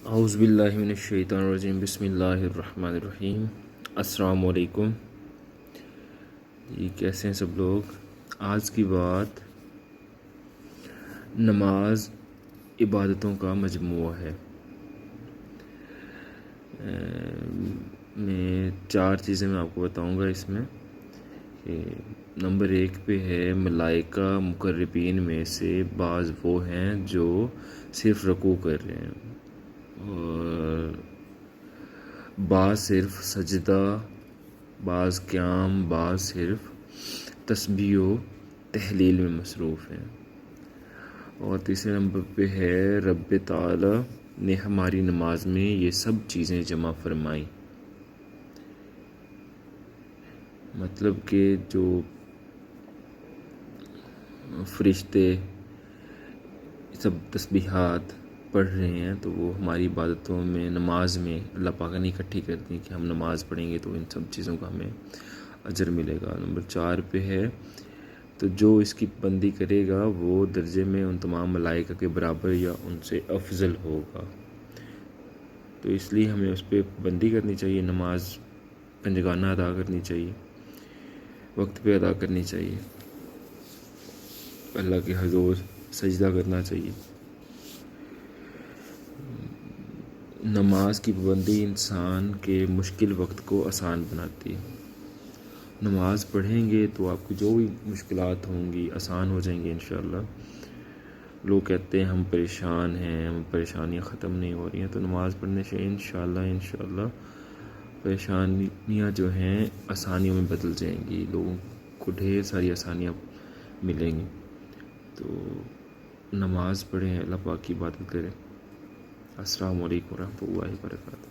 اعوذ باللہ من الشیطان الرجیم بسم اللہ الرحمن الرحیم۔ السلام علیکم جی، کیسے ہیں سب لوگ؟ آج کی بات نماز عبادتوں کا مجموعہ ہے۔ میں 4 چیزیں میں آپ کو بتاؤں گا اس میں کہ نمبر 1 پہ ہے ملائکہ مقربین میں سے بعض وہ ہیں جو صرف رکوع کر رہے ہیں، اور بعض صرف سجدہ، بعض قیام، بعض صرف تسبیح و تحلیل میں مصروف ہیں۔ اور تیسرے نمبر پہ ہے رب تعالی نے ہماری نماز میں یہ سب چیزیں جمع فرمائیں، مطلب کہ جو فرشتے سب تسبیحات پڑھ رہے ہیں تو وہ ہماری عبادتوں میں، نماز میں اللہ پاک نے اکٹھی کر دی کہ ہم نماز پڑھیں گے تو ان سب چیزوں کا ہمیں اجر ملے گا۔ نمبر 4 پہ ہے تو جو اس کی پابندی کرے گا وہ درجے میں ان تمام ملائکہ کے برابر یا ان سے افضل ہوگا۔ تو اس لیے ہمیں اس پہ پابندی کرنی چاہیے، نماز پنجگانہ ادا کرنی چاہیے، وقت پہ ادا کرنی چاہیے، اللہ کے حضور سجدہ کرنا چاہیے۔ نماز کی پابندی انسان کے مشکل وقت کو آسان بناتی ہے۔ نماز پڑھیں گے تو آپ کو جو بھی مشکلات ہوں گی آسان ہو جائیں گی انشاءاللہ۔ لوگ کہتے ہیں ہم پریشان ہیں، ہم پریشانیاں ختم نہیں ہو رہی ہیں، تو نماز پڑھنے سے انشاءاللہ پریشانیاں جو ہیں آسانیوں میں بدل جائیں گی، لوگوں کو ڈھیر ساری آسانیاں ملیں گی۔ تو نماز پڑھیں، اللہ پاک کی عبادت کریں۔ السلام علیکم ورحمۃ اللہ وبرکاتہ۔